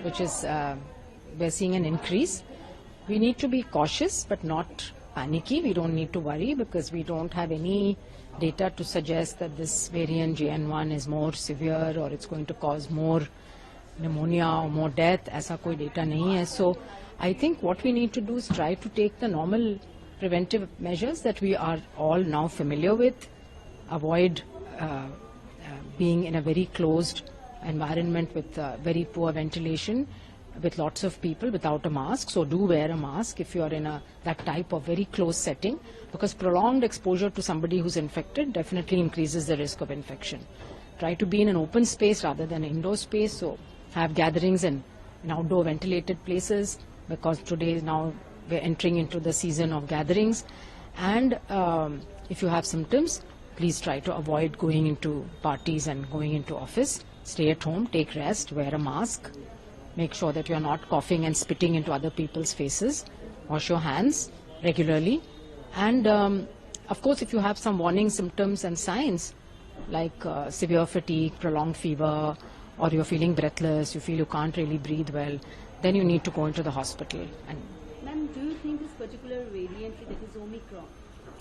which is we're seeing an increase. We need to be cautious but not panicky. We don't need to worry because we don't have any data to suggest that this variant JN1 is more severe or it's going to cause more pneumonia or more death. ऐसा कोई data नहीं है. So I think what we need to do is try to take the normal preventive measures that we are all now familiar with. Avoid being in a very closed environment with very poor ventilation, with lots of people without a mask. So do wear a mask if you are in that type of very close setting, because prolonged exposure to somebody who's infected definitely increases the risk of infection. Try to be in an open space rather than indoor space. So have gatherings in outdoor ventilated places, because today now we're entering into the season of gatherings. And if you have symptoms, please try to avoid going into parties and going into office. Stay at home, take rest, wear a mask. Make sure that you are not coughing and spitting into other people's faces. Wash your hands regularly. And of course, if you have some warning symptoms and signs like severe fatigue, prolonged fever, or you're feeling breathless, you feel you can't really breathe well, then you need to go into the hospital. Ma'am, do you think this particular variant, that is Omicron?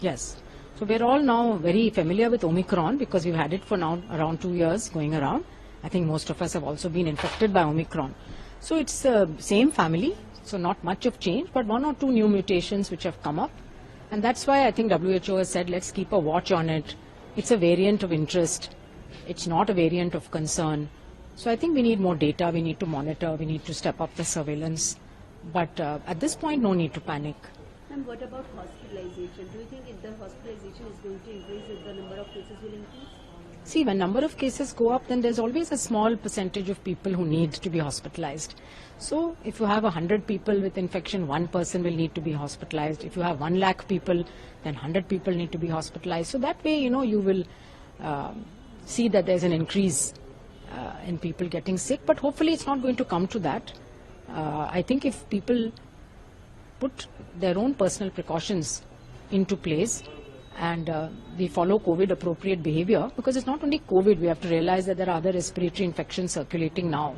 Yes. So we're all now very familiar with Omicron because we've had it for now around 2 years going around. I think most of us have also been infected by Omicron. So it's the same family, so not much of change, but 1 or 2 new mutations which have come up. And that's why I think WHO has said, let's keep a watch on it. It's a variant of interest. It's not a variant of concern. So I think we need more data, we need to monitor, we need to step up the surveillance. But at this point, no need to panic. And what about hospitalization? Do you think if the hospitalization is going to increase, if the number of cases will increase? See, when number of cases go up, then there's always a small percentage of people who need to be hospitalized. So if you have 100 people with infection, 1 person will need to be hospitalized. If you have 1 lakh people, then 100 people need to be hospitalized. So that way, you will see that there's an increase in people getting sick. But hopefully it's not going to come to that. I think if people put their own personal precautions into place, and we follow COVID appropriate behavior, because it's not only COVID, we have to realize that there are other respiratory infections circulating now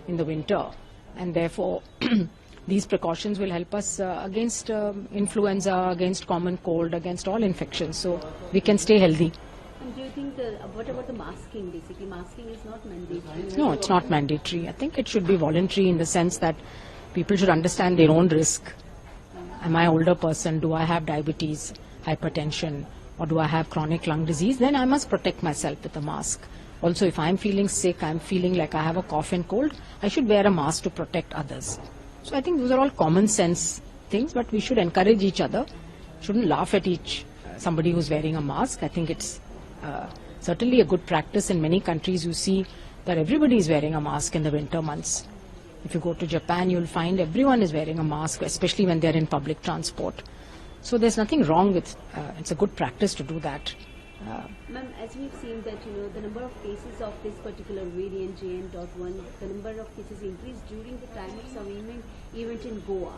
in the winter, and therefore these precautions will help us against influenza, against common cold, against all infections, so we can stay healthy. And do you think, what about the masking basically? Masking is not mandatory? No, it's not mandatory. I think it should be voluntary in the sense that people should understand their own risk. Am I an older person? Do I have diabetes, hypertension, or do I have chronic lung disease? Then I must protect myself with a mask. Also, if I'm feeling sick, I'm feeling like I have a cough and cold, I should wear a mask to protect others. So I think those are all common sense things, but we should encourage each other. Shouldn't laugh at somebody who's wearing a mask. I think it's certainly a good practice. In many countries, you see that everybody is wearing a mask in the winter months. If you go to Japan, you'll find everyone is wearing a mask, especially when they're in public transport. So there's nothing wrong with, it's a good practice to do that. Ma'am, as we've seen that, the number of cases of this particular variant JN.1, the number of cases increased during the time of some event in Goa.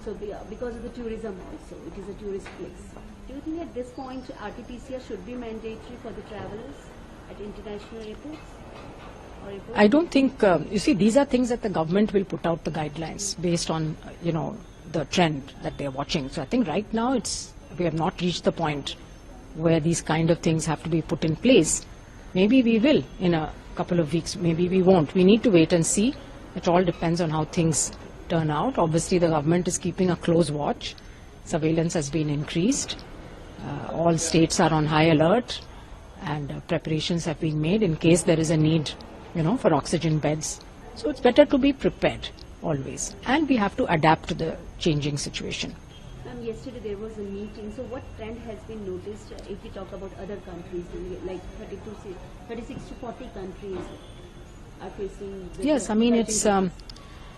So because of the tourism also, it is a tourist place. Do you think at this point RT-PCR should be mandatory for the travelers at international airports? I don't think, you see, these are things that the government will put out the guidelines based on, the trend that they're watching. So I think right now we have not reached the point where these kind of things have to be put in place. Maybe we will in a couple of weeks, maybe we won't. We need to wait and see. It all depends on how things turn out. Obviously the government is keeping a close watch. Surveillance has been increased. All states are on high alert, and preparations have been made in case there is a need for oxygen beds. So it's better to be prepared always, and we have to adapt to the changing situation. Yesterday there was a meeting, so what trend has been noticed if we talk about other countries, like 36 to 40 countries are facing this? Yes, I mean it's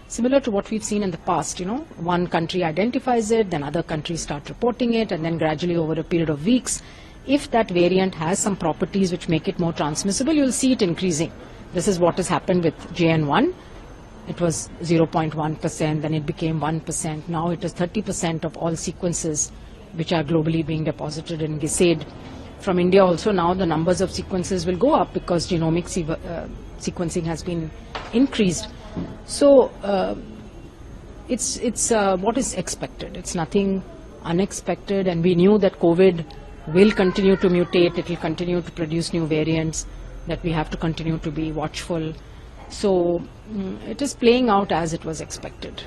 similar to what we've seen in the past, one country identifies it, then other countries start reporting it, and then gradually over a period of weeks, if that variant has some properties which make it more transmissible, you'll see it increasing. This is what has happened with JN1. It was 0.1%, then it became 1%. Now it is 30% of all sequences which are globally being deposited in GISAID. From India also now the numbers of sequences will go up because genomic sequencing has been increased. So it's what is expected. It's nothing unexpected, and we knew that COVID will continue to mutate. It will continue to produce new variants, that we have to continue to be watchful. So it is playing out as it was expected.